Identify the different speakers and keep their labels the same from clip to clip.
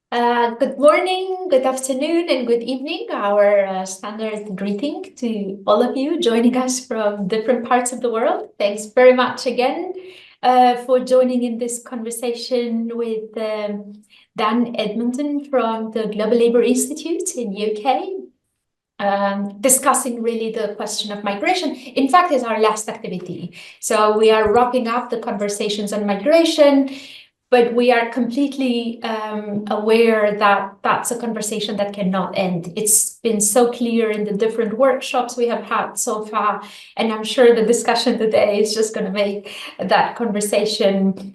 Speaker 1: Good morning, good afternoon, and good evening. Our standard greeting to all of you joining us from different parts of the world. Thanks very much again for joining in this conversation with Dan Edmonton from the Global Labour Institute in UK. Discussing really the question of migration. In fact, is our last activity. So we are wrapping up the conversations on migration, but we are completely aware that that's a conversation that cannot end. It's been so clear in the different workshops we have had so far, and I'm sure the discussion today is just going to make that conversation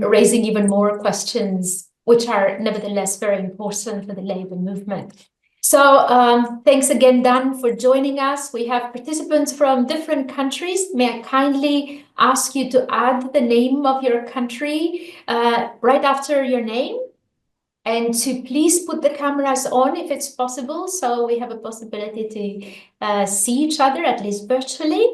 Speaker 1: raising even more questions, which are nevertheless very important for the labor movement. So thanks again, Dan, for joining us. We have participants from different countries. May I kindly ask you to add the name of your country right after your name, and to please put the cameras on if it's possible, so we have a possibility to see each other, at least virtually.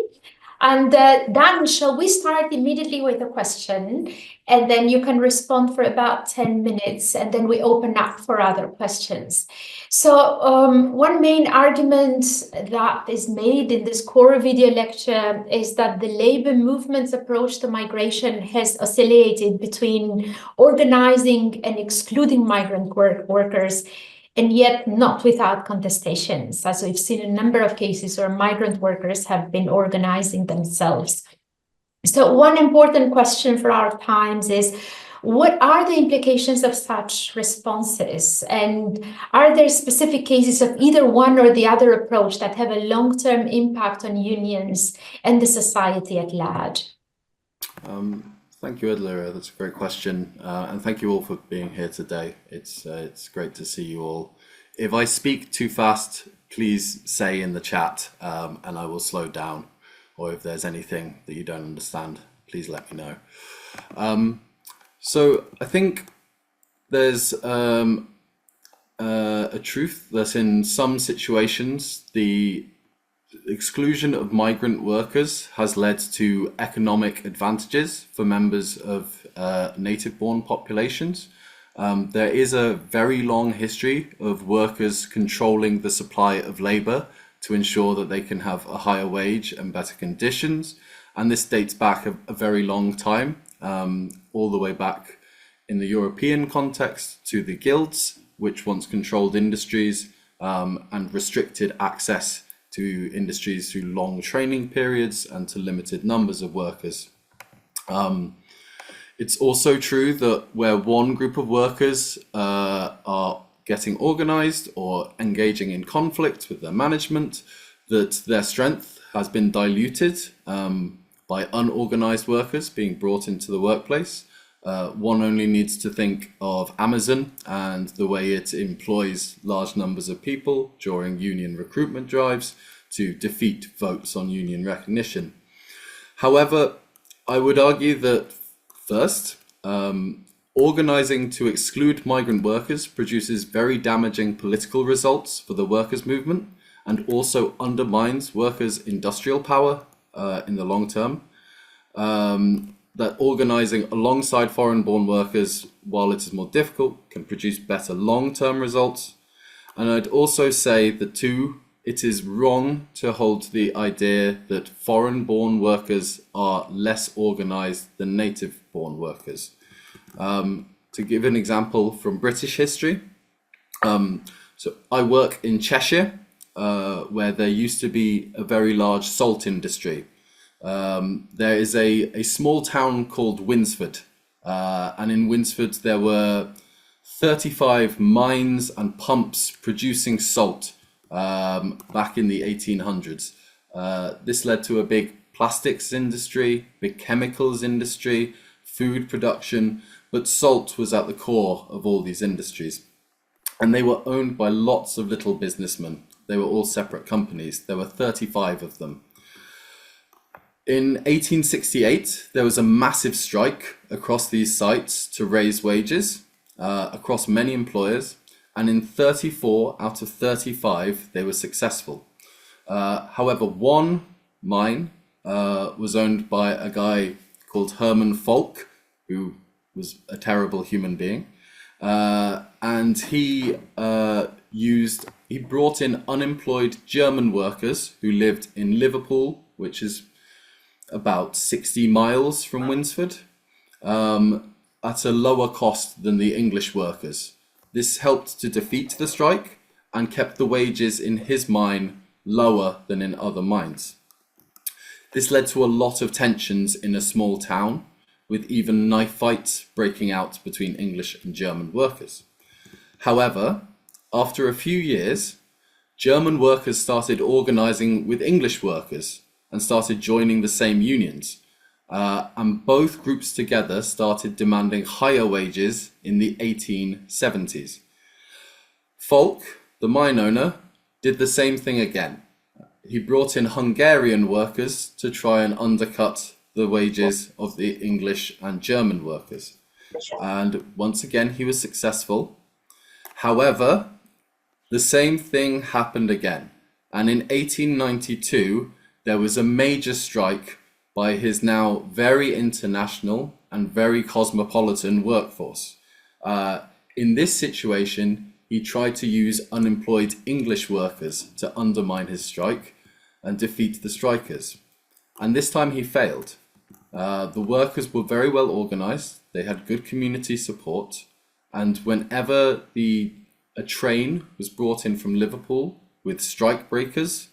Speaker 1: And Dan, shall we start immediately with a question, and then you can respond for about 10 minutes, and then we open up for other questions. So one main argument that is made in this core video lecture is that the labor movement's approach to migration has oscillated between organizing and excluding migrant workers, and yet not without contestations, as we've seen a number of cases where migrant workers have been organizing themselves. So one important question for our times is, what are the implications of such responses? And are there specific cases of either one or the other approach that have a long-term impact on unions and the society at large?
Speaker 2: Thank you, Edler. That's a great question, and thank you all for being here today. It's great to see you all. If I speak too fast, please say in the chat, and I will slow down. Or if there's anything that you don't understand, please let me know. So I think there's a truth that in some situations the exclusion of migrant workers has led to economic advantages for members of native-born populations. There is a very long history of workers controlling the supply of labor to ensure that they can have a higher wage and better conditions. And this dates back a very long time, all the way back in the European context to the guilds, which once controlled industries and restricted access to industries through long training periods and to limited numbers of workers. It's also true that where one group of workers are getting organized or engaging in conflict with their management, that their strength has been diluted by unorganized workers being brought into the workplace. One only needs to think of Amazon and the way it employs large numbers of people during union recruitment drives to defeat votes on union recognition. However, I would argue that first, organizing to exclude migrant workers produces very damaging political results for the workers' movement and also undermines workers' industrial power in the long term. That organizing alongside foreign-born workers, while it is more difficult, can produce better long-term results. And I'd also say that too, it is wrong to hold the idea that foreign-born workers are less organized than native-born workers. To give an example from British history, so I work in Cheshire, where there used to be a very large salt industry. There is a small town called Winsford, and in Winsford there were 35 mines and pumps producing salt back in the 1800s. This led to a big plastics industry, big chemicals industry, food production, but salt was at the core of all these industries. And they were owned by lots of little businessmen. They were all separate companies. There were 35 of them. In 1868, there was a massive strike across these sites to raise wages across many employers. And in 34 out of 35, they were successful. However, one mine was owned by a guy called Herman Falk, who was a terrible human being. And he brought in unemployed German workers who lived in Liverpool, which is about 60 miles from Winsford, at a lower cost than the English workers. This helped to defeat the strike and kept the wages in his mine lower than in other mines. This led to a lot of tensions in a small town, with even knife fights breaking out between English and German workers. However, after a few years, German workers started organizing with English workers and started joining the same unions. And both groups together started demanding higher wages in the 1870s. Falk, the mine owner, did the same thing again. He brought in Hungarian workers to try and undercut the wages of the English and German workers. And once again, he was successful. However, the same thing happened again. And in 1892, there was a major strike by his now very international and very cosmopolitan workforce. In this situation, he tried to use unemployed English workers to undermine his strike and defeat the strikers. And this time he failed. The workers were very well organized, they had good community support, and whenever a train was brought in from Liverpool with strike breakers,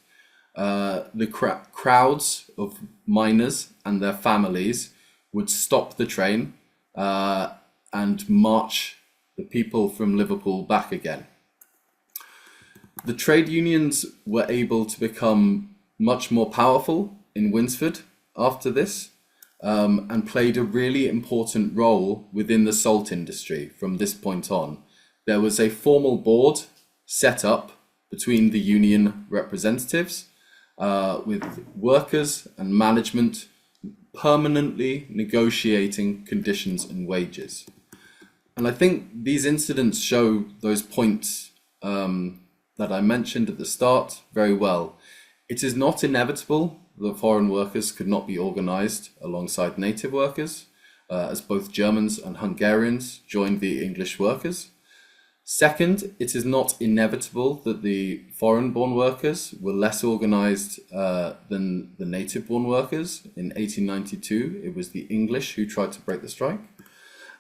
Speaker 2: the crowds of miners and their families would stop the train and march the people from Liverpool back again. The trade unions were able to become much more powerful in Winsford after this, and played a really important role within the salt industry from this point on. There was a formal board set up between the union representatives, with workers and management permanently negotiating conditions and wages. And I think these incidents show those points that I mentioned at the start very well. It is not inevitable that foreign workers could not be organized alongside native workers, as both Germans and Hungarians joined the English workers. Second, it is not inevitable that the foreign-born workers were less organized than the native-born workers. In 1892, it was the English who tried to break the strike.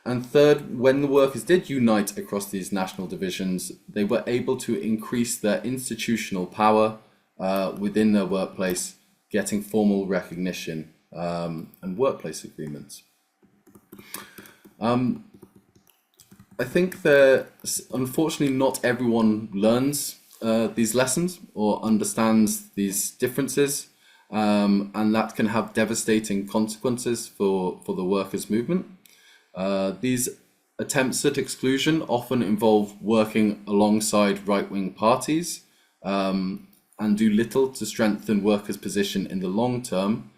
Speaker 2: And third, when the workers did unite across these national divisions, they were able to increase their institutional power within their workplace, getting formal recognition and workplace agreements. I think that unfortunately not everyone learns these lessons or understands these differences, and that can have devastating consequences for the workers' movement. These attempts at exclusion often involve working alongside right-wing parties and do little to strengthen workers' position in the long term,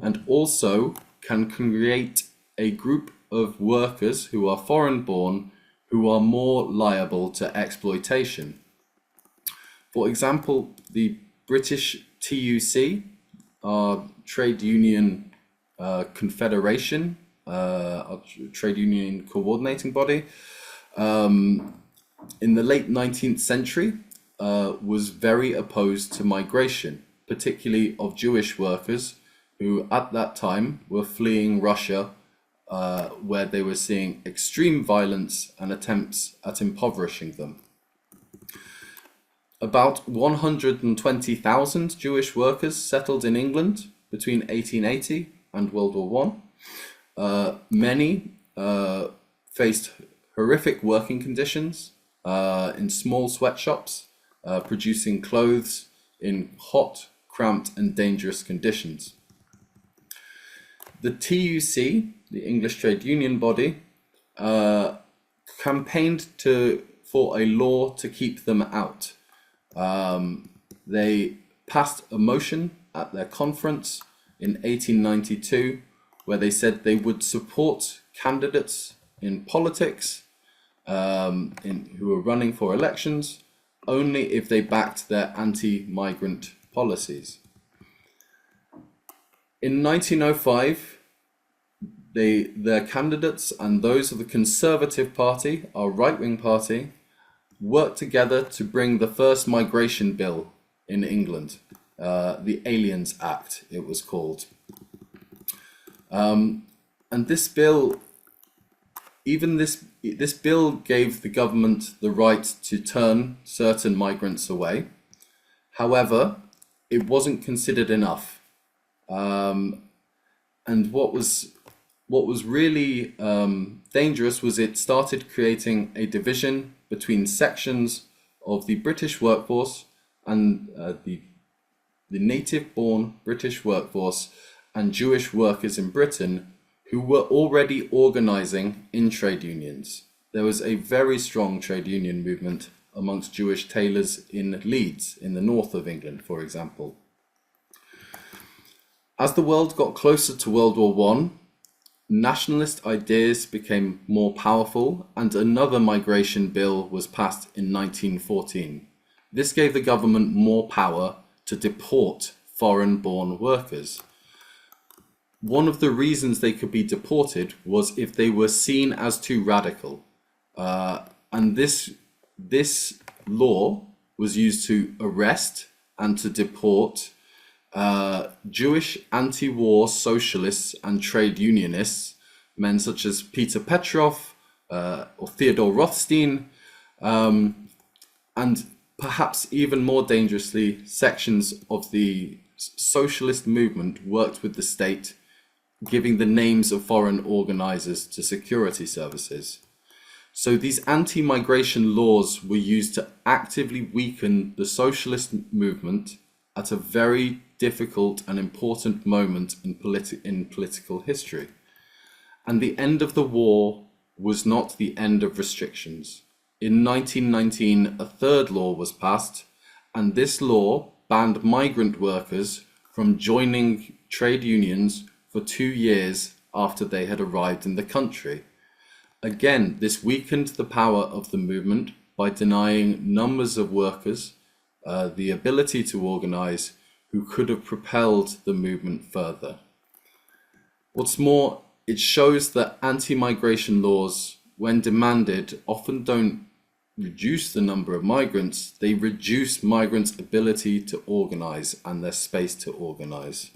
Speaker 2: and also can create a group of workers who are foreign-born who are more liable to exploitation. For example, the British TUC, our trade union confederation, our trade union coordinating body, in the late 19th century was very opposed to migration, particularly of Jewish workers who at that time were fleeing Russia, where they were seeing extreme violence and attempts at impoverishing them. About 120,000 Jewish workers settled in England between 1880 and World War I. Many faced horrific working conditions in small sweatshops, producing clothes in hot, cramped and dangerous conditions. The TUC, the English Trade Union body, campaigned for a law to keep them out. They passed a motion at their conference in 1892 where they said they would support candidates in politics who were running for elections only if they backed their anti-migrant policies. In 1905, their candidates and those of the Conservative Party, our right-wing party, worked together to bring the first migration bill in England, the Aliens Act, it was called. And this bill, this bill gave the government the right to turn certain migrants away. However, it wasn't considered enough. And what was really dangerous was it started creating a division between sections of the British workforce and the native-born British workforce and Jewish workers in Britain who were already organising in trade unions. There was a very strong trade union movement amongst Jewish tailors in Leeds, in the north of England, for example. As the world got closer to World War I, nationalist ideas became more powerful and another migration bill was passed in 1914. This gave the government more power to deport foreign-born workers. One of the reasons they could be deported was if they were seen as too radical. And this law was used to arrest and to deport Jewish anti-war socialists and trade unionists, men such as Peter Petrov or Theodore Rothstein, and perhaps even more dangerously, sections of the socialist movement worked with the state, giving the names of foreign organizers to security services. So these anti-migration laws were used to actively weaken the socialist movement at a very difficult and important moment in political history. And the end of the war was not the end of restrictions. In 1919, a third law was passed, and this law banned migrant workers from joining trade unions for 2 years after they had arrived in the country. Again, this weakened the power of the movement by denying numbers of workers the ability to organize who could have propelled the movement further. What's more, it shows that anti-migration laws, when demanded, often don't reduce the number of migrants, they reduce migrants' ability to organize and their space to organize.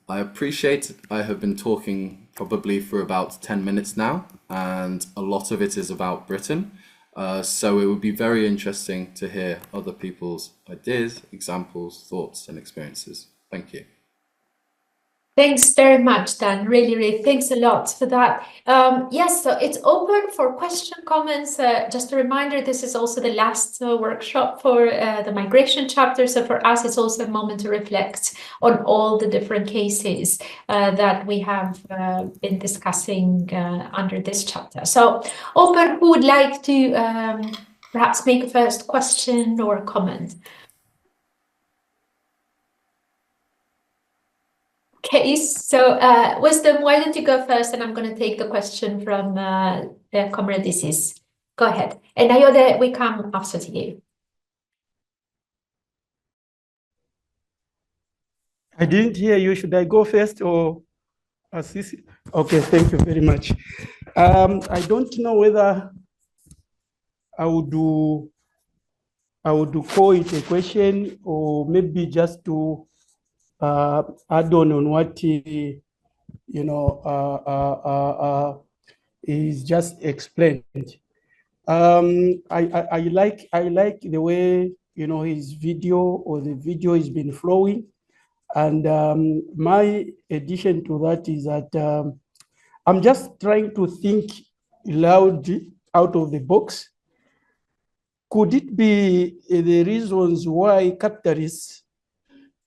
Speaker 2: I appreciate I have been talking probably for about 10 minutes now, and a lot of it is about Britain. So it would be very interesting to hear other people's ideas, examples, thoughts, and experiences. Thank you.
Speaker 1: Thanks very much, Dan. Really, thanks a lot for that. Yes, so it's open for question, comments. Just a reminder, this is also the last workshop for the migration chapter. So for us, it's also a moment to reflect on all the different cases that we have been discussing under this chapter. So open, who would like to perhaps make a first question or comment? Okay, so Wisdom, why don't you go first, and I'm going to take the question from Comrade Isis. Go ahead. And Ayode, we come after to you.
Speaker 3: I didn't hear you. Should I go first or assist? Okay, thank you very much. I don't know whether I would call it a question or maybe just to add on what is just explained. I like the way his video or the video has been flowing, and my addition to that is that I'm just trying to think loudly out of the box. Could it be the reasons why capitalists?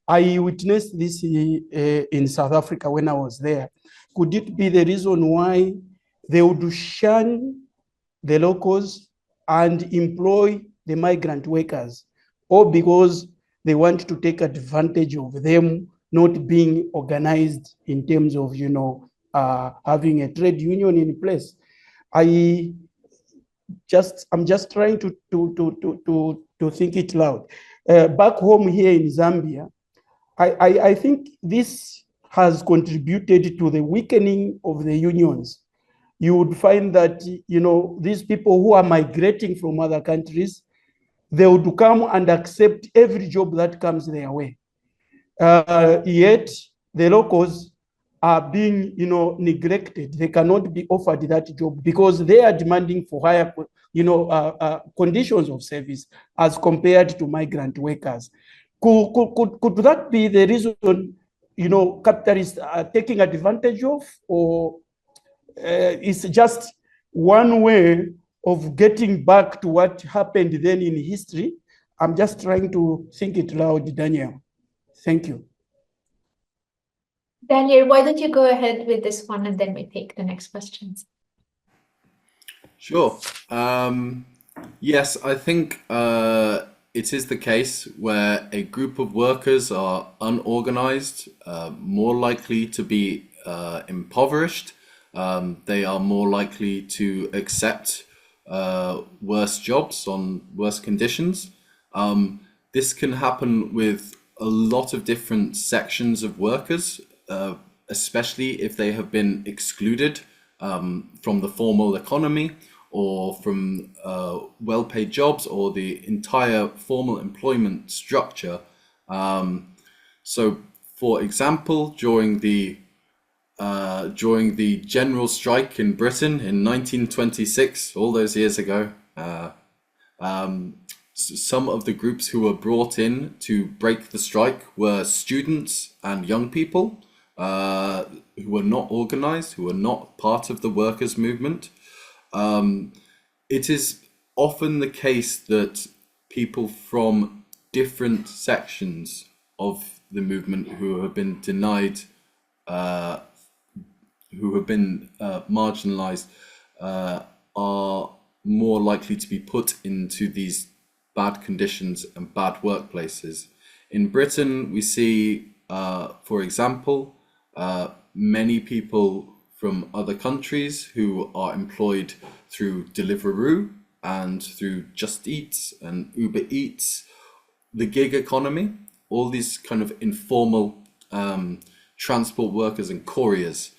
Speaker 3: I witnessed this in South Africa when I was there. Could it be the reason why they would shun the locals and employ the migrant workers, or because they want to take advantage of them not being organized in terms of having a trade union in place? I'm just trying to think it loud. Back home here in Zambia, I think this has contributed to the weakening of the unions. You would find that, these people who are migrating from other countries, they would come and accept every job that comes their way. Yet the locals are being, neglected. They cannot be offered that job because they are demanding for higher, conditions of service as compared to migrant workers. Could that be the reason, capitalists are taking advantage of, or it's just one way of getting back to what happened then in history? I'm just trying to think it loud, Daniel. Thank you.
Speaker 1: Daniel, why don't you go ahead with this one and then we take the next questions?
Speaker 2: Sure. Yes, I think it is the case where a group of workers are unorganized, more likely to be impoverished. They are more likely to accept worse jobs on worse conditions. This can happen with a lot of different sections of workers, especially if they have been excluded from the formal economy or from well-paid jobs or the entire formal employment structure. So, for example, during the general strike in Britain in 1926, all those years ago, some of the groups who were brought in to break the strike were students and young people who were not organized, who were not part of the workers' movement. It is often the case that people from different sections of the movement who have been denied, who have been marginalized, are more likely to be put into these bad conditions and bad workplaces. In Britain, we see, for example, many people from other countries who are employed through Deliveroo and through Just Eat and Uber Eats, the gig economy, all these kind of informal transport workers and couriers.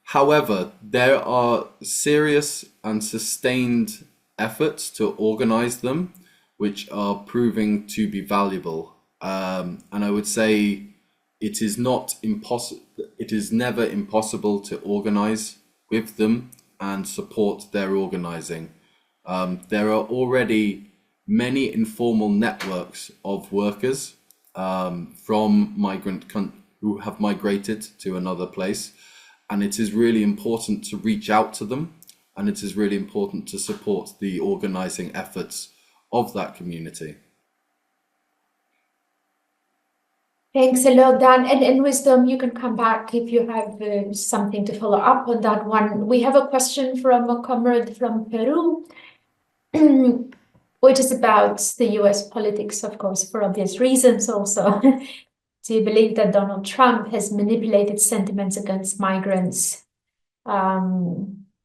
Speaker 2: However, there are serious and sustained efforts to organize them, which are proving to be valuable. And I would say it is not impossible. It is never impossible to organize with them and support their organizing. There are already many informal networks of workers from who have migrated to another place, and it is really important to reach out to them, and it is really important to support the organizing efforts of that community.
Speaker 1: Thanks a lot, Dan. And Wisdom, you can come back if you have something to follow up on that one. We have a question from a comrade from Peru, which is about the US politics, of course, for obvious reasons also. Do you believe that Donald Trump has manipulated sentiments against migrants by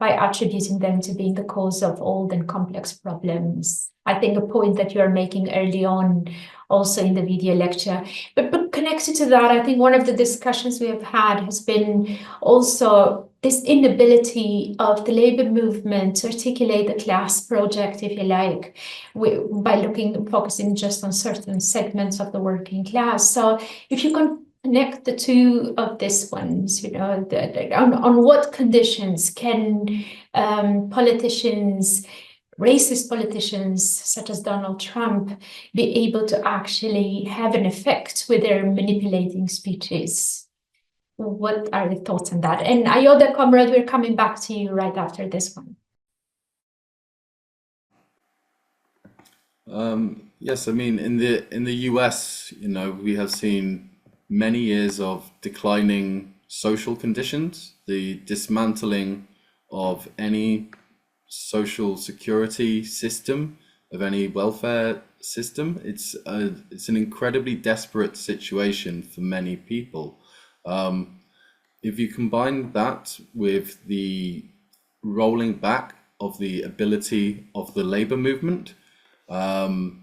Speaker 1: attributing them to being the cause of old and complex problems? I think a point that you are making early on also in the video lecture. But connected to that, I think one of the discussions we have had has been also this inability of the labor movement to articulate the class project, if you like, by focusing just on certain segments of the working class. So if you can connect the two of these ones, on what conditions can racist politicians such as Donald Trump be able to actually have an effect with their manipulating speeches? What are your thoughts on that? And Ayoda, comrade, we're coming back to you right after this one.
Speaker 2: Yes, I mean, in the US, we have seen many years of declining social conditions, the dismantling of any social security system, of any welfare system. It's an incredibly desperate situation for many people. If you combine that with the rolling back of the ability of the labor movement, and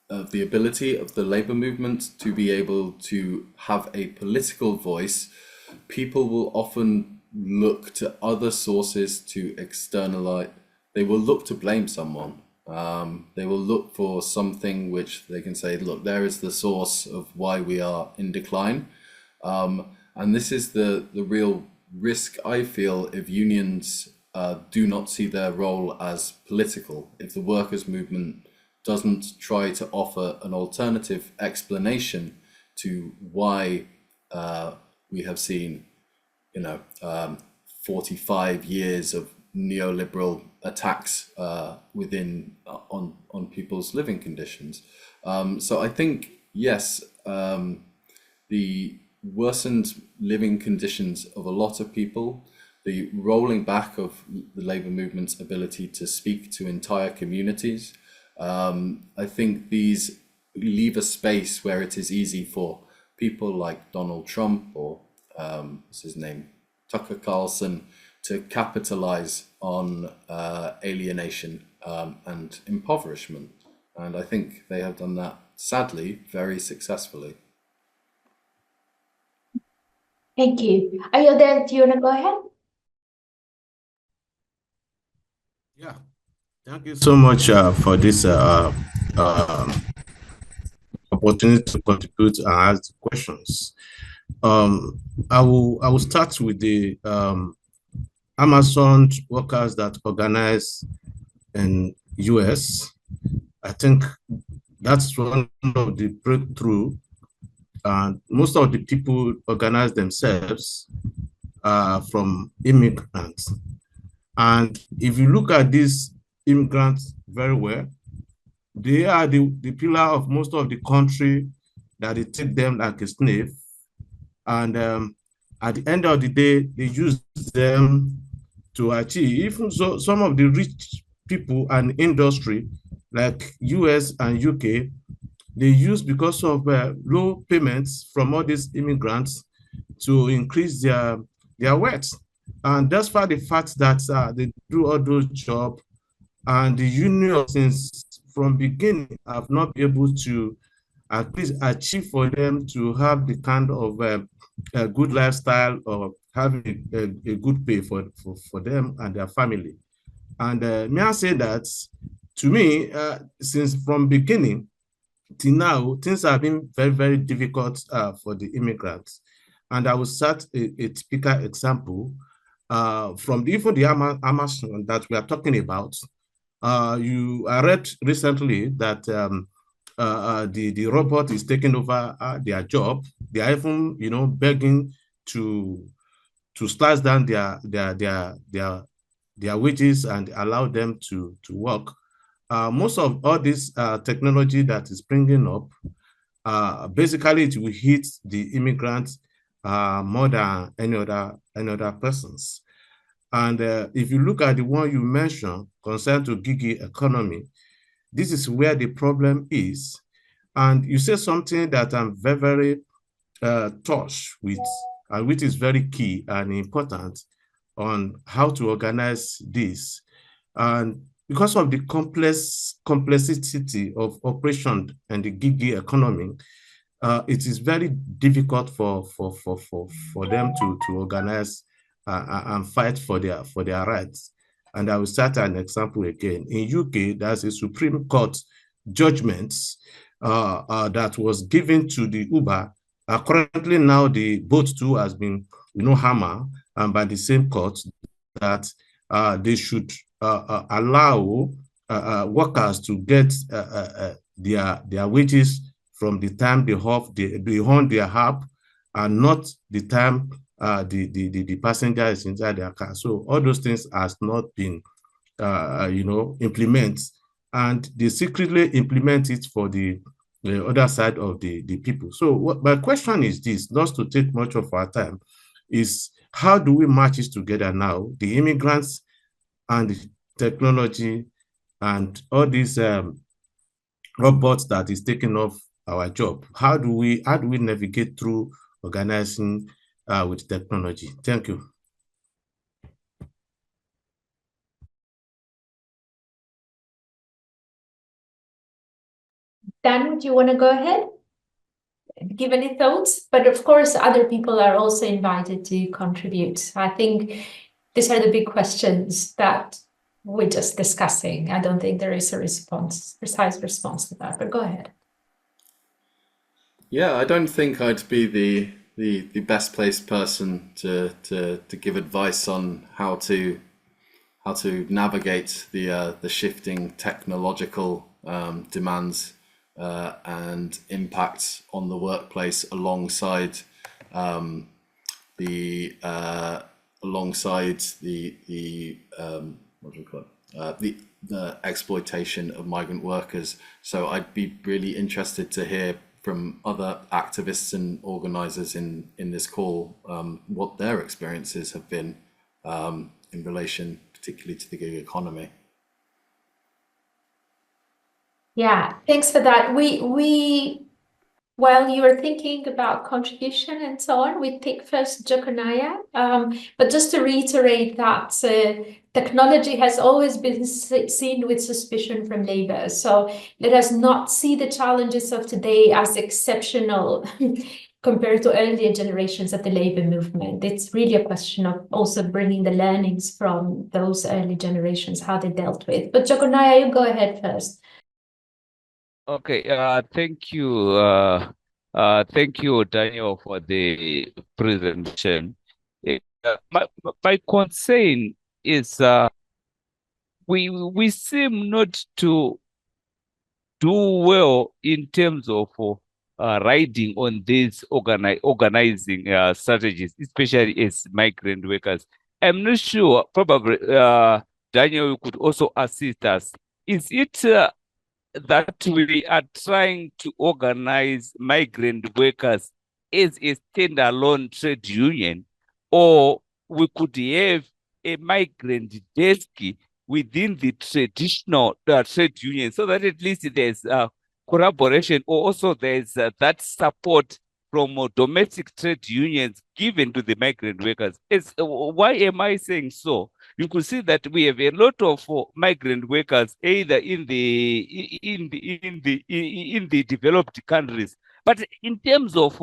Speaker 2: the ability of the labor movement to be able to have a political voice, people will often look to other sources to externalize. They will look to blame someone. They will look for something which they can say, look, there is the source of why we are in decline. And this is the real risk I feel if unions do not see their role as political. If the workers' movement doesn't try to offer an alternative explanation to why we have seen, 45 years of neoliberal attacks on people's living conditions. So I think, yes, the worsened living conditions of a lot of people, the rolling back of the labor movement's ability to speak to entire communities, I think these leave a space where it is easy for people like Donald Trump or what's his name, Tucker Carlson, to capitalize on alienation and impoverishment. And I think they have done that, sadly, very successfully.
Speaker 1: Thank you. Ayodele, do you want to go ahead?
Speaker 4: Yeah, thank you so much for this opportunity to contribute and ask questions. I will start with the Amazon workers that organize in US. I think that's one of the breakthrough. And most of the people organize themselves from immigrants. And if you look at these immigrants very well, they are the pillar of most of the country that they take them like a slave. And at the end of the day, they use them to achieve. Even so, some of the rich people and industry like US and UK, they use because of low payments from all these immigrants to increase their wealth. And that's why the fact that they do all those jobs, and the union since from beginning have not been able to at least achieve for them to have the kind of a good lifestyle or having a good pay for them and their family. And may I say that, to me, since from beginning till now, things have been very, very difficult for the immigrants. And I will start a typical example from even the Amazon that we are talking about. I read recently that the robot is taking over their job. They are even, begging to slice down their wages and allow them to work. Most of all this technology that is bringing up, basically it will hit the immigrants more than any other persons. And if you look at the one you mentioned concerned to gig economy, this is where the problem is. And you say something that I'm very, very touched with, and which is very key and important on how to organize this. And because of the complexity of operation and the gig economy, it is very difficult for them to organize and fight for their rights. And I will start an example again. In UK, there's a Supreme Court judgment that was given to the Uber. Currently now the both two has been hammered by the same court that they should allow workers to get their wages from the time they on their app and not the time the passenger is inside their car. So all those things has not been implemented, and they secretly implement it for the other side of the people. So my question is this, not to take much of our time, is how do we match this together now, the immigrants and the technology and all these robots that is taking off our job? How do we navigate through organizing with technology? Thank you.
Speaker 1: Dan, would you want to go ahead? Give any thoughts? But of course, other people are also invited to contribute. I think these are the big questions that we're just discussing. I don't think there is a precise response to that, but go ahead.
Speaker 2: Yeah, I don't think I'd be the best placed person to give advice on how to navigate the shifting technological demands and impacts on the workplace alongside the what do we call it? The exploitation of migrant workers. So I'd be really interested to hear from other activists and organizers in this call what their experiences have been in relation particularly to the gig economy.
Speaker 1: Yeah, thanks for that. We while you were thinking about contribution and so on, we take first Jokonaya. But just to reiterate that technology has always been seen with suspicion from Labour. So let us not see the challenges of today as exceptional compared to earlier generations of the Labour movement. It's really a question of also bringing the learnings from those early generations, how they dealt with. But Jokonaya, you go ahead first.
Speaker 5: Okay, thank you, Daniel, for the presentation. My concern is we seem not to do well in terms of riding on these organizing strategies, especially as migrant workers. I'm not sure. Probably Daniel, you could also assist us. Is it that we are trying to organize migrant workers as a standalone trade union, or we could have a migrant desk within the traditional trade union, so that at least there's collaboration, or also there's that support from domestic trade unions given to the migrant workers. Why am I saying so? You could see that we have a lot of migrant workers either in the developed countries, but in terms of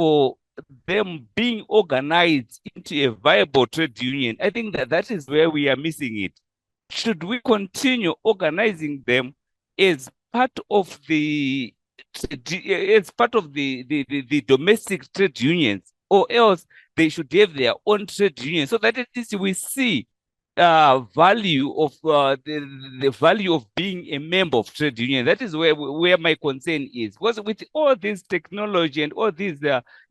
Speaker 5: them being organized into a viable trade union, I think that is where we are missing it. Should we continue organizing them as part of the domestic trade unions, or else they should have their own trade union, so that at least we see value of the value of being a member of trade union. That is where my concern is. Because with all this technology and all these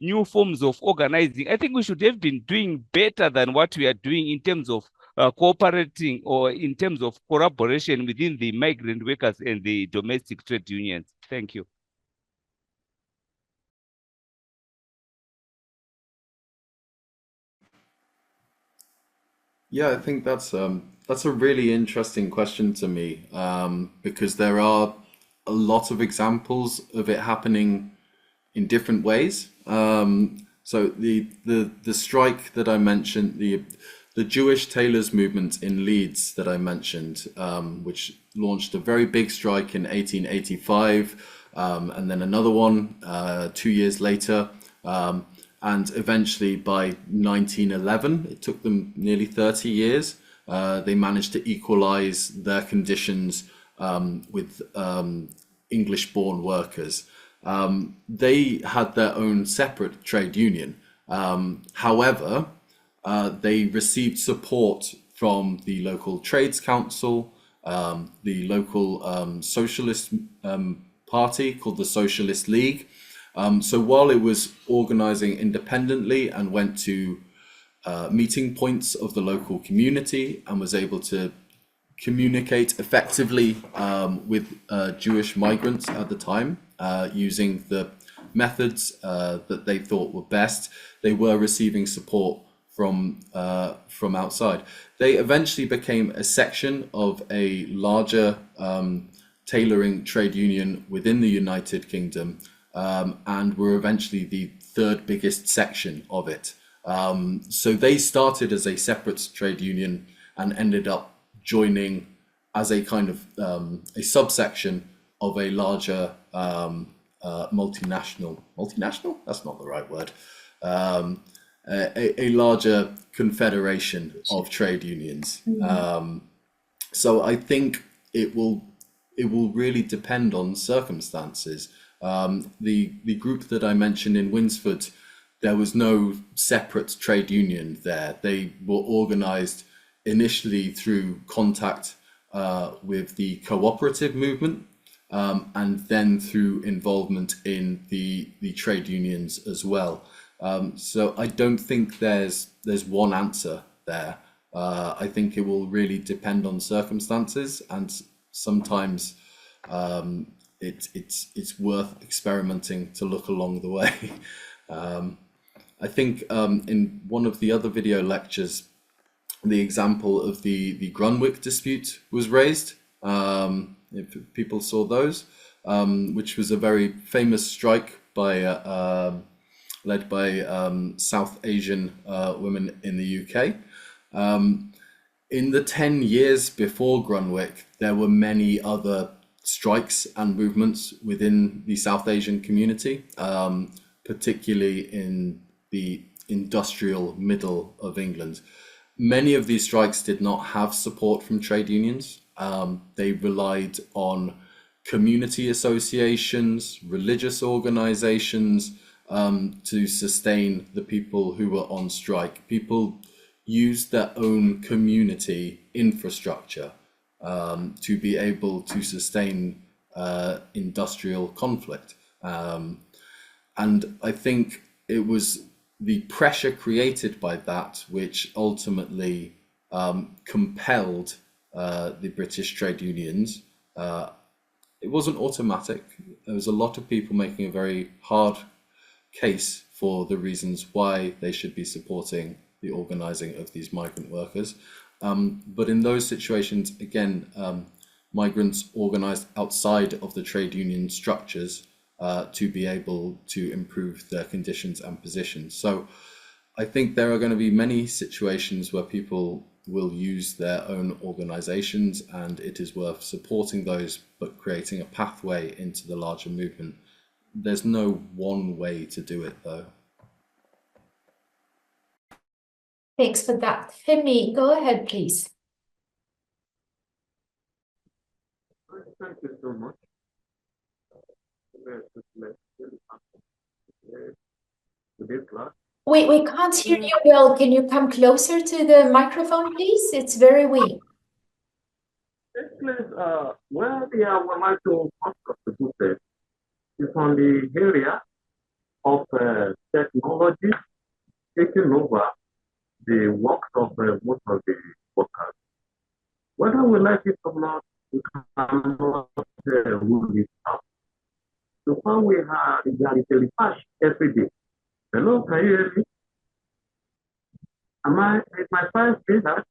Speaker 5: new forms of organizing, I think we should have been doing better than what we are doing in terms of cooperating or in terms of collaboration within the migrant workers and the domestic trade unions. Thank you.
Speaker 2: Yeah, I think that's a really interesting question to me because there are a lot of examples of it happening in different ways. So the strike that I mentioned, the Jewish tailors movement in Leeds that I mentioned, which launched a very big strike in 1885, and then another one 2 years later. And eventually by 1911, it took them nearly 30 years, they managed to equalize their conditions with English-born workers. They had their own separate trade union. However, they received support from the local trades council, the local socialist party called the Socialist League. So while it was organizing independently and went to meeting points of the local community and was able to communicate effectively with Jewish migrants at the time using the methods that they thought were best, they were receiving support from outside. They eventually became a section of a larger tailoring trade union within the United Kingdom, and were eventually the third biggest section of it. So they started as a separate trade union and ended up joining as a kind of a subsection of a larger multinational? That's not the right word. A larger confederation of trade unions. So I think it will really depend on circumstances. The group that I mentioned in Winsford, there was no separate trade union there. They were organized initially through contact with the cooperative movement, and then through involvement in the trade unions as well. So I don't think there's one answer there. I think it will really depend on circumstances, and sometimes it's worth experimenting to look along the way. I think in one of the other video lectures, the example of the Grunwick dispute was raised. If people saw those, which was a very famous strike by led by South Asian women in the UK. In the 10 years before Grunwick, there were many other strikes and movements within the South Asian community, particularly in the industrial middle of England. Many of these strikes did not have support from trade unions. They relied on community associations, religious organizations, to sustain the people who were on strike. People used their own community infrastructure to be able to sustain industrial conflict. And I think it was the pressure created by that which ultimately compelled the British trade unions. It wasn't automatic. There was a lot of people making a very hard case for the reasons why they should be supporting the organizing of these migrant workers. But in those situations, again, migrants organized outside of the trade union structures to be able to improve their conditions and positions. So I think there are going to be many situations where people will use their own organizations, and it is worth supporting those, but creating a pathway into the larger movement. There's no one way to do it, though.
Speaker 1: Thanks for that. Femi, go ahead, please.
Speaker 6: Thank you so much.
Speaker 1: We can't hear you well. Can you come closer to the microphone, please? It's very weak.
Speaker 6: This place, where the Wamato contributed is on the area of technology taking over the works of most of the workers. Whether we like it or not, we cannot rule it out. So far, we have the research every day. Hello, can you hear me? Is my file clear that?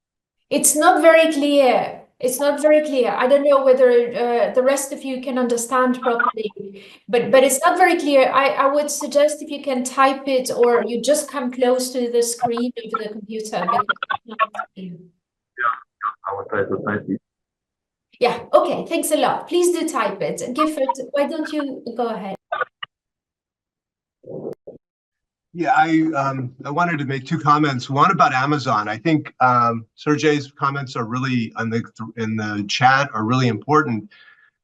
Speaker 1: It's not very clear. It's not very clear. I don't know whether the rest of you can understand properly, but it's not very clear. I would suggest if you can type it, or you just come close to the screen of the computer.
Speaker 6: Yeah, I will try to type it.
Speaker 1: Yeah, okay, thanks a lot. Please do type it. Gifford, why don't you go ahead?
Speaker 7: Yeah, I wanted to make two comments. One about Amazon. I think Sergey's comments are really in the chat are really important,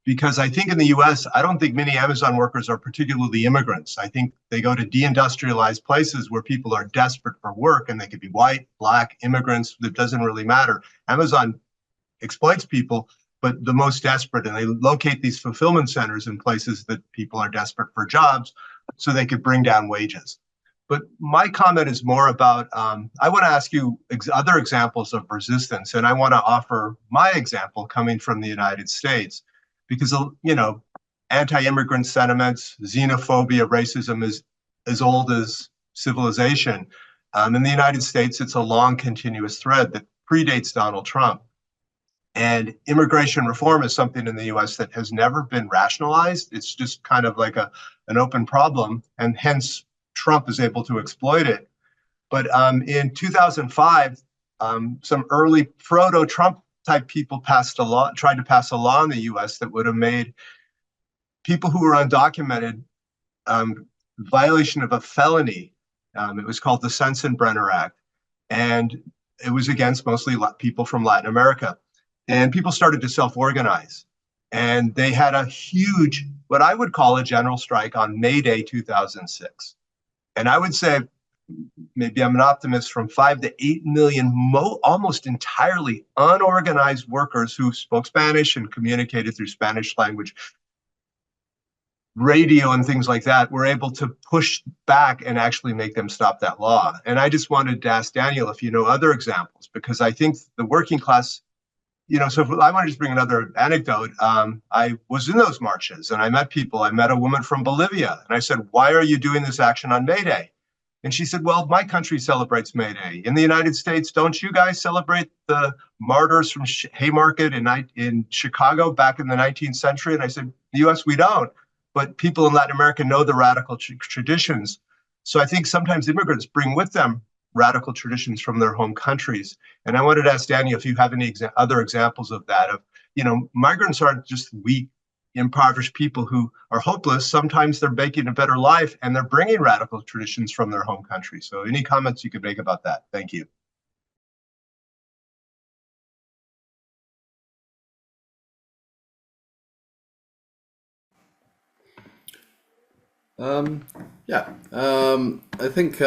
Speaker 7: because I think in the U.S. I don't think many Amazon workers are particularly immigrants. I think they go to deindustrialized places where people are desperate for work, and they could be white, black, immigrants. That doesn't really matter. Amazon exploits people, but the most desperate, and they locate these fulfillment centers in places that people are desperate for jobs, so they could bring down wages. But my comment is more about, I want to ask you other examples of resistance, and I want to offer my example coming from the United States, because, you know, anti-immigrant sentiments, xenophobia, racism is as old as civilization. In the United States, it's a long, continuous thread that predates Donald Trump. And immigration reform is something in the US that has never been rationalized. It's just kind of like an open problem, and hence Trump is able to exploit it. But in 2005, some early proto-Trump type people tried to pass a law in the US that would have made people who were undocumented violation of a felony. It was called the Sensenbrenner Act, and it was against mostly people from Latin America. And people started to self-organize. And they had a huge, what I would call a general strike on May Day 2006. And I would say, maybe I'm an optimist, from 5 to 8 million almost entirely unorganized workers who spoke Spanish and communicated through Spanish language radio and things like that were able to push back and actually make them stop that law. And I just wanted to ask Daniel if you know other examples, because I think the working class, so I want to just bring another anecdote. I was in those marches and I met people. I met a woman from Bolivia and I said, "Why are you doing this action on May Day?" And she said, "Well, my country celebrates May Day. In the United States, don't you guys celebrate the martyrs from Haymarket in Chicago back in the 19th century?" And I said, "The US, we don't. But people in Latin America know the radical traditions." So I think sometimes immigrants bring with them radical traditions from their home countries. And I wanted to ask Daniel if you have any other examples of that, of, migrants aren't just weak, impoverished people who are hopeless. Sometimes they're making a better life and they're bringing radical traditions from their home country. So any comments you could make about that? Thank you.
Speaker 2: I think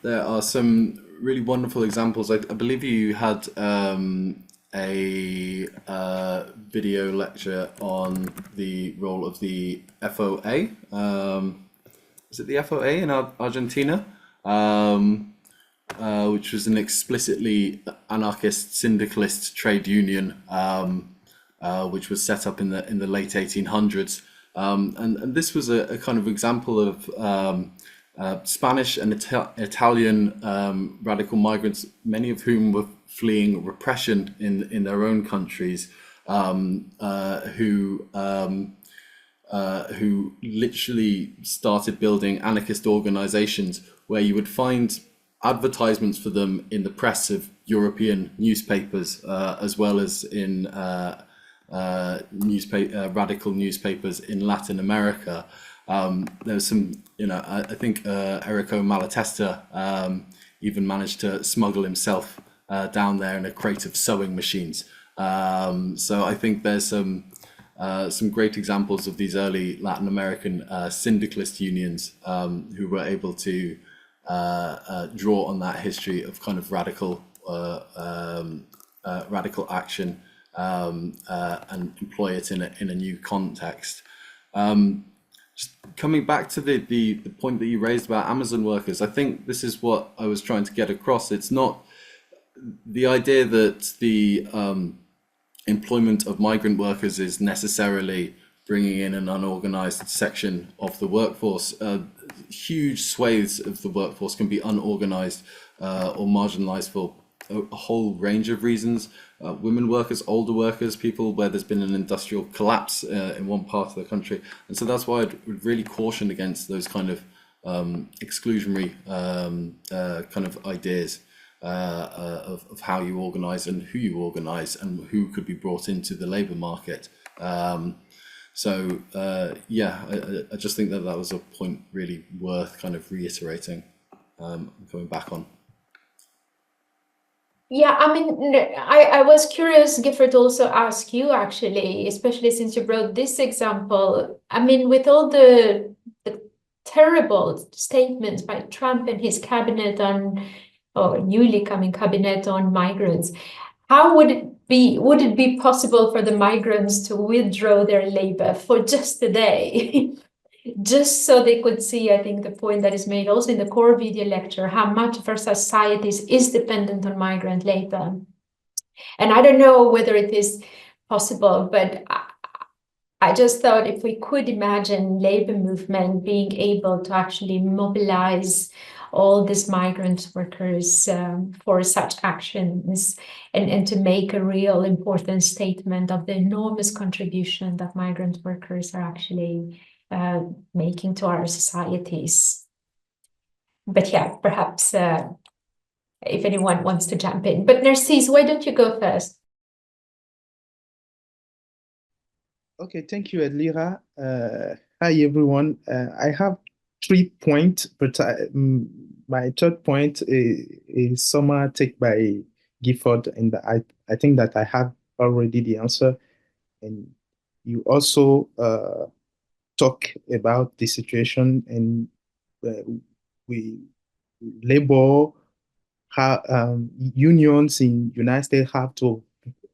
Speaker 2: there are some really wonderful examples. I believe you had a video lecture on the role of the FOA. Is it the FOA in Argentina? Which was an explicitly anarchist syndicalist trade union, which was set up in the late 1800s. And this was a kind of example of Spanish and Italian radical migrants, many of whom were fleeing repression in their own countries, who literally started building anarchist organizations where you would find advertisements for them in the press of European newspapers, as well as in radical newspapers in Latin America. There's some, I think Errico Malatesta even managed to smuggle himself down there in a crate of sewing machines. So I think there's some great examples of these early Latin American syndicalist unions who were able to draw on that history of kind of radical action and employ it in a new context. Just coming back to the point that you raised about Amazon workers, I think this is what I was trying to get across. It's not the idea that the employment of migrant workers is necessarily bringing in an unorganized section of the workforce. Huge swathes of the workforce can be unorganized or marginalized for a whole range of reasons. Women workers, older workers, people where there's been an industrial collapse in one part of the country. And so that's why I'd really caution against those kind of exclusionary kind of ideas of how you organize and who you organize and who could be brought into the labor market. I just think that was a point really worth kind of reiterating, coming back on.
Speaker 1: Yeah, I mean, I was curious, Gifford, also ask you actually, especially since you brought this example. I mean, with all the terrible statements by Trump and his cabinet or newly coming cabinet on migrants, how would it be possible for the migrants to withdraw their labor for just a day? Just so they could see, I think, the point that is made also in the core video lecture, how much of our societies is dependent on migrant labor. And I don't know whether it is possible, but I just thought if we could imagine labor movement being able to actually mobilize all these migrant workers for such actions and to make a real important statement of the enormous contribution that migrant workers are actually making to our societies. But yeah, perhaps if anyone wants to jump in. But Narcisse, why don't you go first?
Speaker 8: Okay, thank you, Edlira. Hi, everyone. I have 3 points, but my third point is somehow taken by Gifford, and I think that I have already the answer. And you also talk about the situation, and we labor unions in United States have to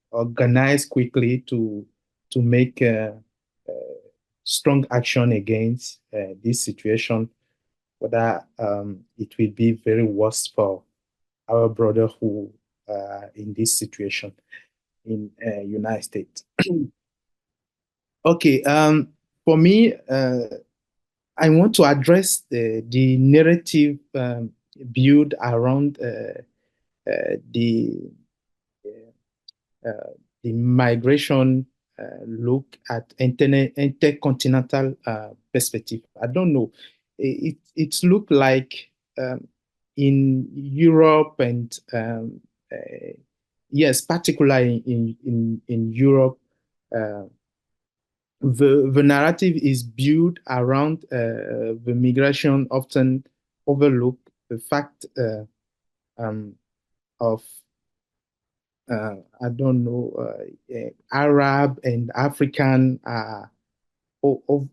Speaker 8: organize quickly to make strong action against this situation, whether it will be very worse for our brother who in this situation in United States. Okay, for me, I want to address the narrative built around the uh, the migration look at intercontinental perspective. I don't know. It's look like in Europe and yes, particularly in Europe, the narrative is built around the migration often overlook the fact of I don't know, Arab and African over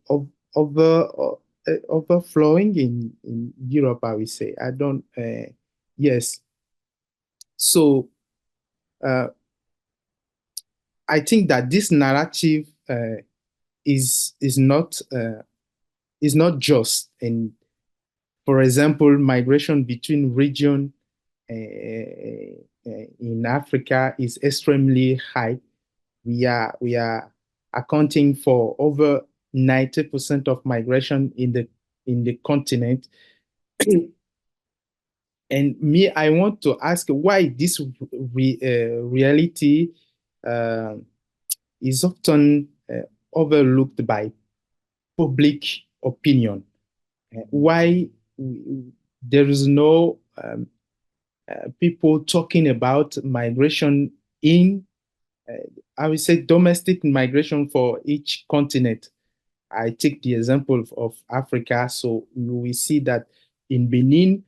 Speaker 8: overflowing in Europe, I would say. I don't, yes. So I think that this narrative is not just. And for example, migration between region in Africa is extremely high. We are accounting for over 90% of migration in the continent. And me, I want to ask why this reality is often overlooked by public opinion. Why there is no people talking about migration in, I would say, domestic migration for each continent. I take the example of Africa. So we see that in Benin,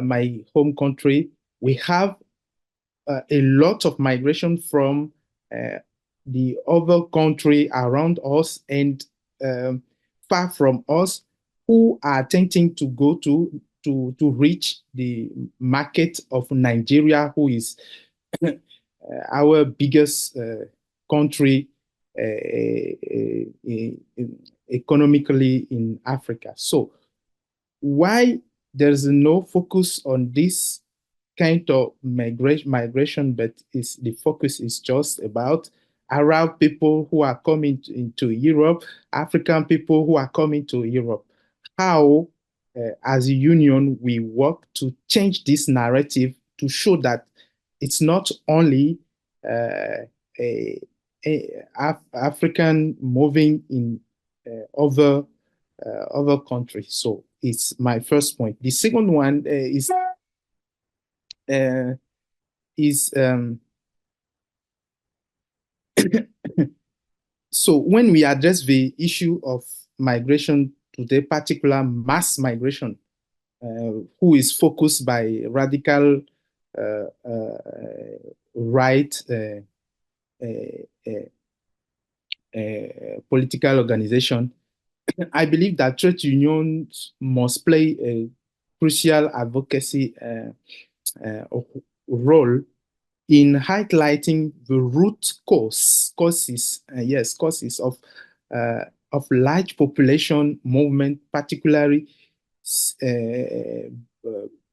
Speaker 8: my home country, we have a lot of migration from the other country around us and far from us, who are attempting to go to reach the market of Nigeria, who is our biggest country economically in Africa. So why there's no focus on this kind of migration, but the focus is just about Arab people who are coming into Europe, African people who are coming to Europe. How, as a union, we work to change this narrative to show that it's not only African moving in other countries. So it's my first point. The second one is so when we address the issue of migration today, particular mass migration, who is focused by radical right political organization, I believe that trade unions must play a crucial advocacy role in highlighting the root causes of large population movement, particularly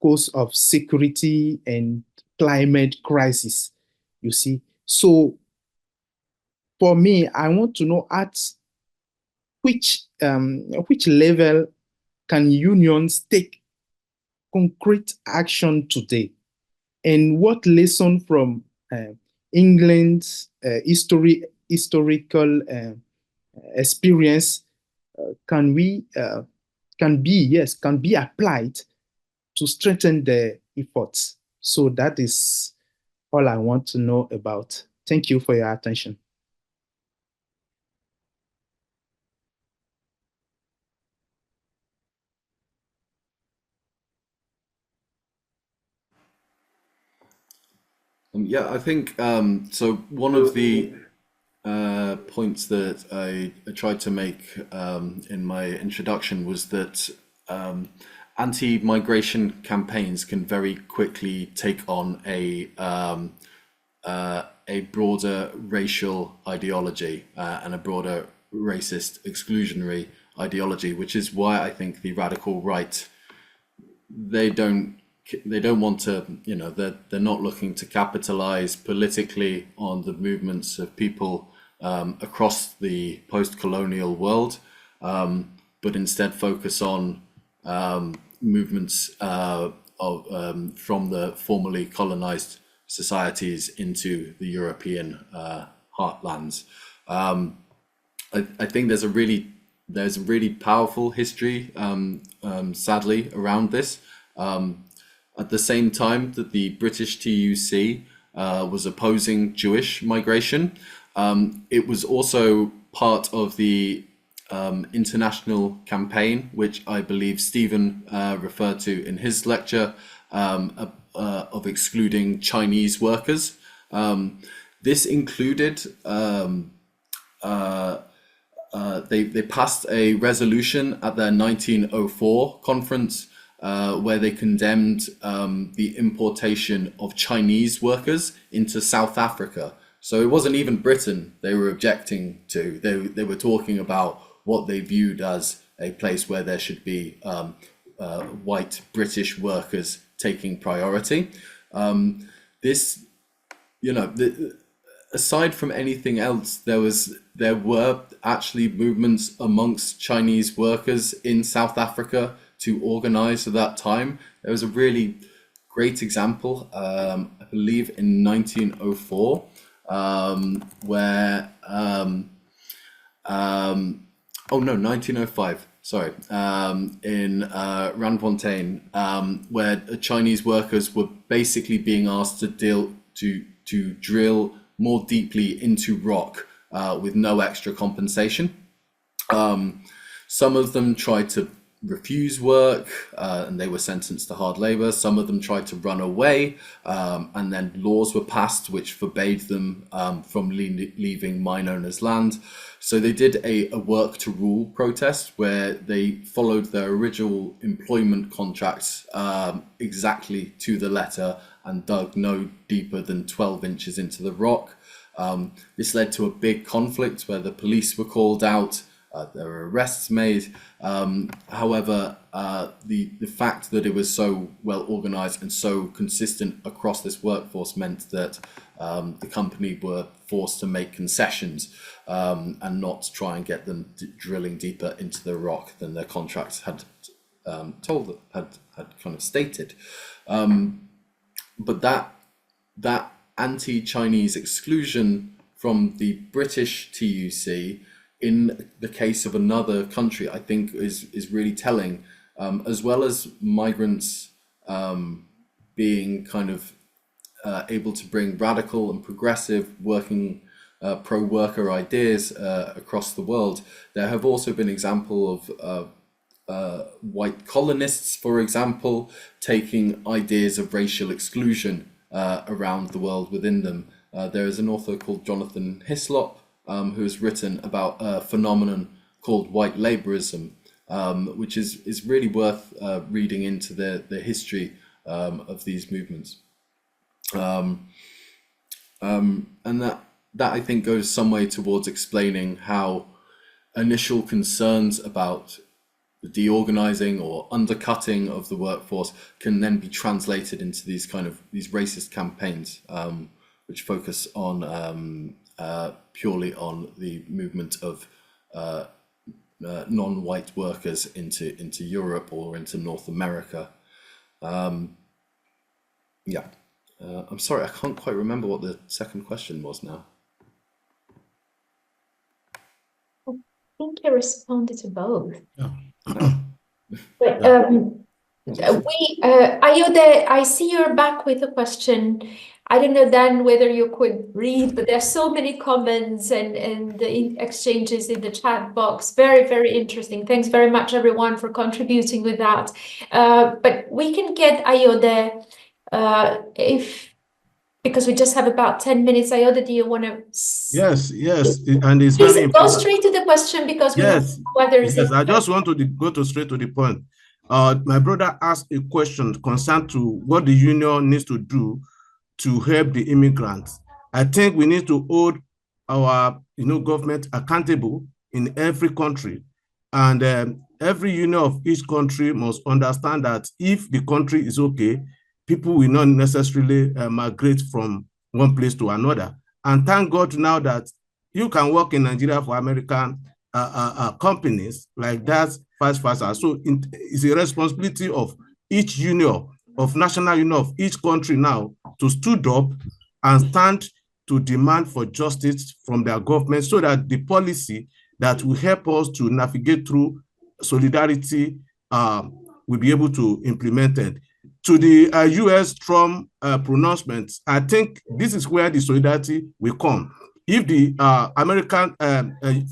Speaker 8: cause of security and climate crisis. You see, so for me, I want to know at which level can unions take concrete action today, and what lesson from England's historical experience can be applied to strengthen the efforts. So that is all I want to know about. Thank you for your attention.
Speaker 2: Yeah, I think so. One of the points that I tried to make in my introduction was that anti-migration campaigns can very quickly take on a broader racial ideology and a broader racist exclusionary ideology, which is why I think the radical right, they don't want to, you know, they're not looking to capitalize politically on the movements of people across the post-colonial world, but instead focus on movements from the formerly colonized societies into the European heartlands. I think there's a really powerful history, sadly, around this. At the same time that the British TUC was opposing Jewish migration, it was also part of the international campaign, which I believe Stephen referred to in his lecture, of excluding Chinese workers. This included, they passed a resolution at their 1904 conference where they condemned the importation of Chinese workers into South Africa. So it wasn't even Britain they were objecting to. They were talking about what they viewed as a place where there should be white British workers taking priority. This, you know, aside from anything else, there were actually movements amongst Chinese workers in South Africa to organize at that time. There was a really great example, I believe in 1904, where 1905, sorry, in Randfontein, where Chinese workers were basically being asked to drill more deeply into rock with no extra compensation. Some of them tried to refuse work and they were sentenced to hard labor. Some of them tried to run away, and then laws were passed which forbade them from leaving mine owners' land. So they did a work to rule protest where they followed their original employment contracts exactly to the letter and dug no deeper than 12 inches into the rock. This led to a big conflict where the police were called out. There were arrests made. However, the fact that it was so well organized and so consistent across this workforce meant that the company were forced to make concessions and not try and get them drilling deeper into the rock than their contracts had had kind of stated. But that anti-Chinese exclusion from the British TUC in the case of another country, I think is really telling, as well as migrants being kind of able to bring radical and progressive working pro-worker ideas across the world. There have also been examples of white colonists, for example, taking ideas of racial exclusion around the world within them. There is an author called Jonathan Hislop who has written about a phenomenon called white laborism, which is really worth reading into the history of these movements. And that I think goes some way towards explaining how initial concerns about the deorganizing or undercutting of the workforce can then be translated into these racist campaigns, which focus on purely on the movement of non-white workers into Europe or into North America. Yeah, I'm sorry, I can't quite remember what the second question was now.
Speaker 1: I think you responded to both.
Speaker 4: Yeah.
Speaker 1: But Ayode, I see you're back with a question. I don't know then whether you could read, but there's so many comments and the exchanges in the chat box. Very, very interesting. Thanks very much, everyone, for contributing with that. But we can get Ayode, if because we just have about 10 minutes. Iota, do you want to?
Speaker 4: Yes, and it's
Speaker 1: Please
Speaker 4: very
Speaker 1: go
Speaker 4: important.
Speaker 1: straight to the question because we
Speaker 4: Yes,
Speaker 1: know others.
Speaker 4: yes. I just want to go straight to the point. My brother asked a question concerned to what the union needs to do to help the immigrants. I think we need to hold our government accountable in every country, and every union of each country must understand that if the country is okay, people will not necessarily migrate from one place to another. And thank God now that you can work in Nigeria for American companies like that, vice versa. So it's a responsibility of each union, of national union of each country now to stood up and stand to demand for justice from their government so that the policy that will help us to navigate through solidarity will be able to implement it. To the US Trump pronouncements, I think this is where the solidarity will come. If the American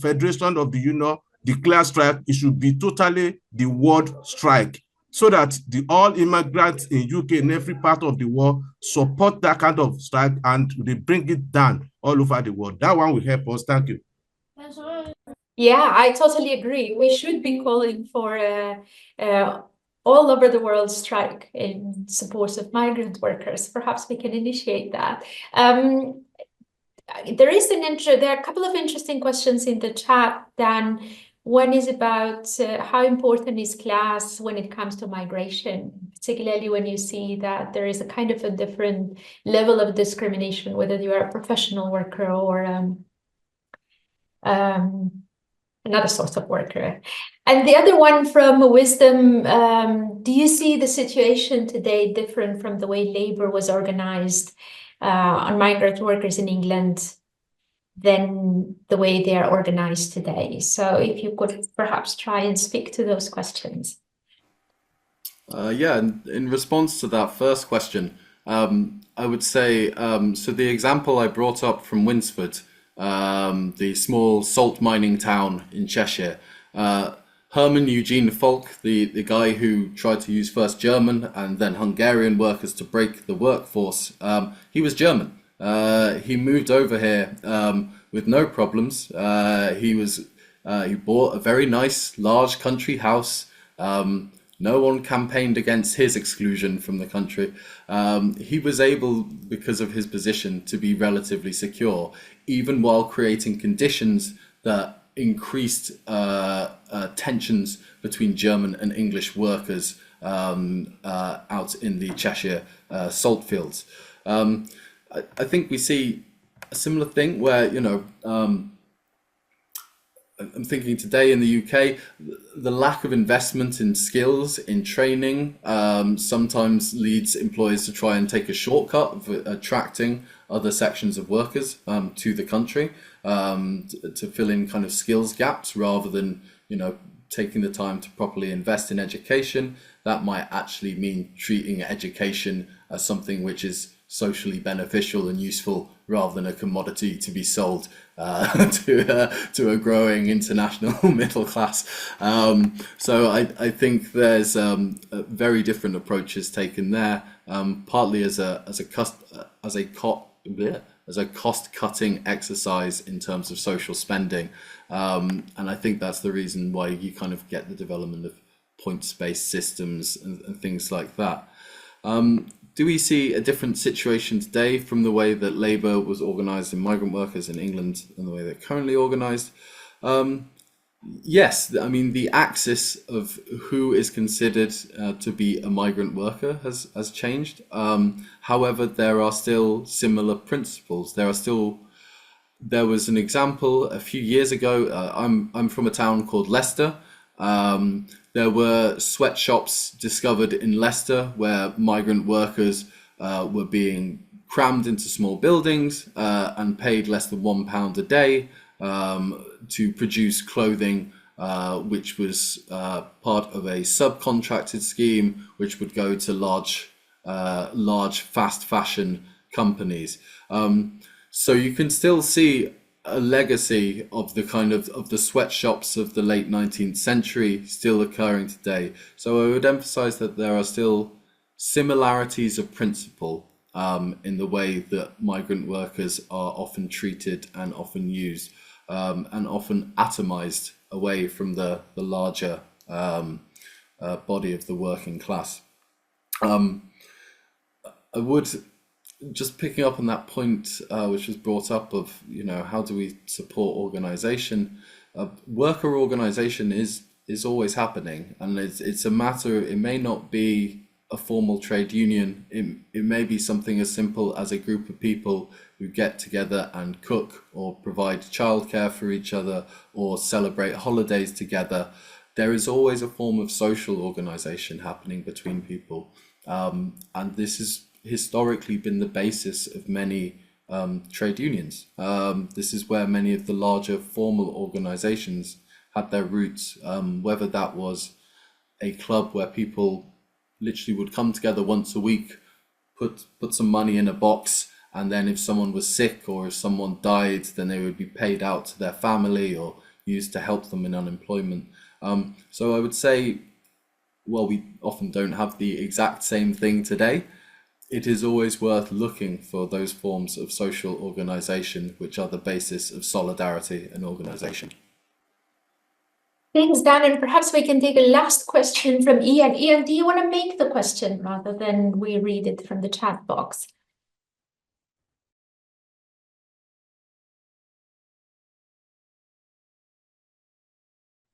Speaker 4: Federation of the Union declares strike, it should be totally the world strike, so that all immigrants in UK and every part of the world support that kind of strike and they bring it down all over the world. That one will help us. Thank you.
Speaker 1: Yeah, I totally agree. We should be calling for all over the world strike in support of migrant workers. Perhaps we can initiate that. There are a couple of interesting questions in the chat, Dan. One is about how important is class when it comes to migration, particularly when you see that there is a kind of a different level of discrimination, whether you are a professional worker or another sort of worker. And the other one from Wisdom, do you see the situation today different from the way labor was organized on migrant workers in England than the way they are organized today? So if you could perhaps try and speak to those questions.
Speaker 2: Yeah, in response to that first question, I would say, so the example I brought up from Winsford, the small salt mining town in Cheshire, Herman Eugene Falk, the guy who tried to use first German and then Hungarian workers to break the workforce, he was German. He moved over here with no problems. He bought a very nice large country house. No one campaigned against his exclusion from the country. He was able, because of his position, to be relatively secure, even while creating conditions that increased tensions between German and English workers out in the Cheshire salt fields. I think we see a similar thing where, I'm thinking today in the UK, the lack of investment in skills, in training, sometimes leads employers to try and take a shortcut of attracting other sections of workers to the country to fill in kind of skills gaps rather than, taking the time to properly invest in education. That might actually mean treating education as something which is socially beneficial and useful rather than a commodity to be sold to a growing international middle class. So I think there's very different approaches taken there, partly as a cost-cutting exercise in terms of social spending, and I think that's the reason why you kind of get the development of points-based systems and things like that. Do we see a different situation today from the way that labour was organised in migrant workers in England and the way they're currently organised? Yes, I mean, the axis of who is considered to be a migrant worker has changed. However, there are still similar principles. There was an example a few years ago. I'm from a town called Leicester. There were sweatshops discovered in Leicester where migrant workers were being crammed into small buildings and paid less than £1 a day to produce clothing, which was part of a subcontracted scheme which would go to large fast fashion companies. So you can still see a legacy of the sweatshops of the late 19th century still occurring today. So I would emphasize that there are still similarities of principle, in the way that migrant workers are often treated and often used, and often atomized away from the larger body of the working class. I would, just picking up on that point, which was brought up of, how do we support organization? Worker organization is always happening, and it's a matter, it may not be a formal trade union, it may be something as simple as a group of people who get together and cook or provide childcare for each other or celebrate holidays together. There is always a form of social organization happening between people, and this has historically been the basis of many trade unions. This is where many of the larger formal organizations had their roots, whether that was a club where people literally would come together once a week, put some money in a box, and then if someone was sick or if someone died, then they would be paid out to their family or used to help them in unemployment. So I would say, while we often don't have the exact same thing today, it is always worth looking for those forms of social organization which are the basis of solidarity and organization.
Speaker 1: Thanks, Dan. And perhaps we can take a last question from Ian. Ian, do you want to make the question rather than we read it from the chat box?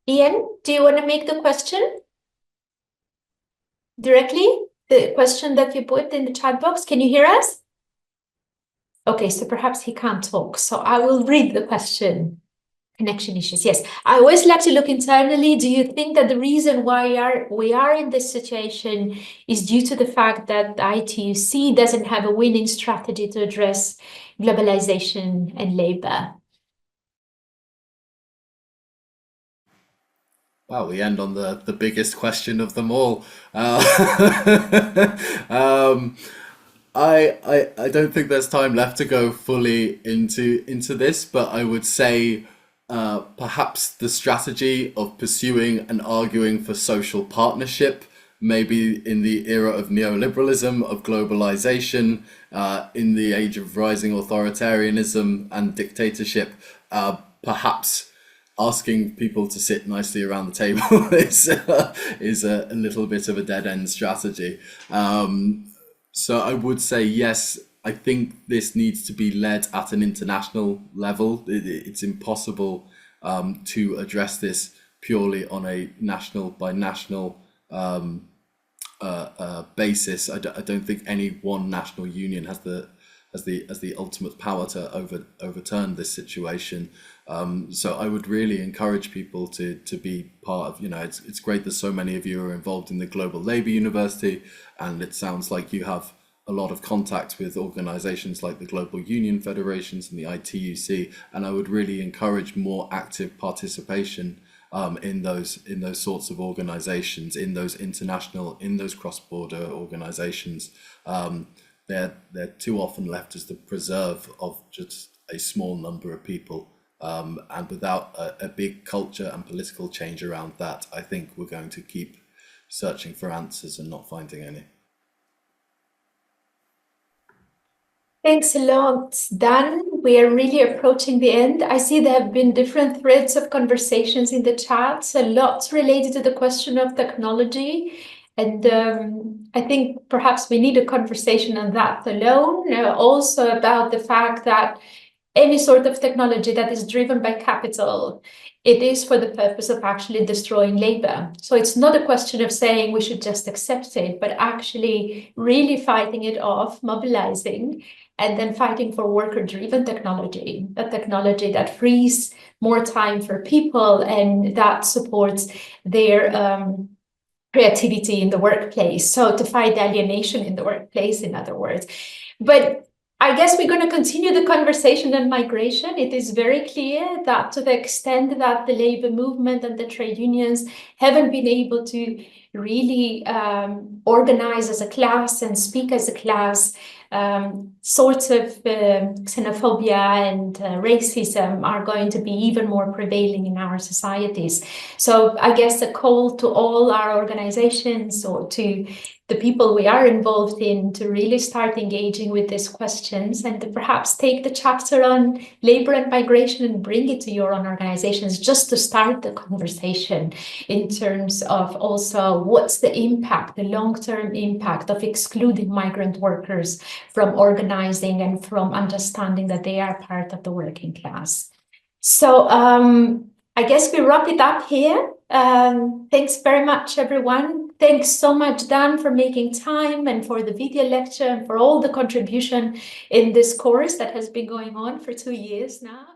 Speaker 1: Ian, do you want to make the question directly? The question that you put in the chat box, can you hear us? Okay, so perhaps he can't talk. So I will read the question. Connection issues. Yes, I always like to look internally. Do you think that the reason why we are in this situation is due to the fact that the ITUC doesn't have a winning strategy to address globalization and labor?
Speaker 2: Wow, we end on the biggest question of them all. I don't think there's time left to go fully into this, but I would say perhaps the strategy of pursuing and arguing for social partnership, maybe in the era of neoliberalism, of globalization, in the age of rising authoritarianism and dictatorship, perhaps asking people to sit nicely around the table is a little bit of a dead-end strategy. So I would say yes, I think this needs to be led at an international level. It's impossible to address this purely on a national by national basis. I don't think any one national union has the ultimate power to overturn this situation. So I would really encourage people to be part of, it's great that so many of you are involved in the Global Labour University, and it sounds like you have a lot of contact with organizations like the Global Union Federations and the ITUC, and I would really encourage more active participation in those sorts of organizations, in those international, in those cross-border organizations. They're too often left as the preserve of just a small number of people, and without a big culture and political change around that, I think we're going to keep searching for answers and not finding any.
Speaker 1: Thanks a lot, Dan. We are really approaching the end. I see there have been different threads of conversations in the chat, a lot related to the question of technology. And I think perhaps we need a conversation on that alone, also about the fact that any sort of technology that is driven by capital, it is for the purpose of actually destroying labor. So it's not a question of saying we should just accept it, but actually really fighting it off, mobilizing, and then fighting for worker-driven technology, a technology that frees more time for people and that supports their creativity in the workplace. So to fight alienation in the workplace, in other words. But I guess we're going to continue the conversation on migration. It is very clear that to the extent that the labor movement and the trade unions haven't been able to really organize as a class and speak as a class, sorts of xenophobia and racism are going to be even more prevailing in our societies. So I guess a call to all our organizations or to the people we are involved in to really start engaging with these questions and to perhaps take the chapter on labor and migration and bring it to your own organizations, just to start the conversation in terms of also what's the impact, the long-term impact of excluding migrant workers from organizing and from understanding that they are part of the working class. So I guess we wrap it up here. Thanks very much, everyone. Thanks so much, Dan, for making time and for the video lecture and for all the contribution in this course that has been going on for 2 years now.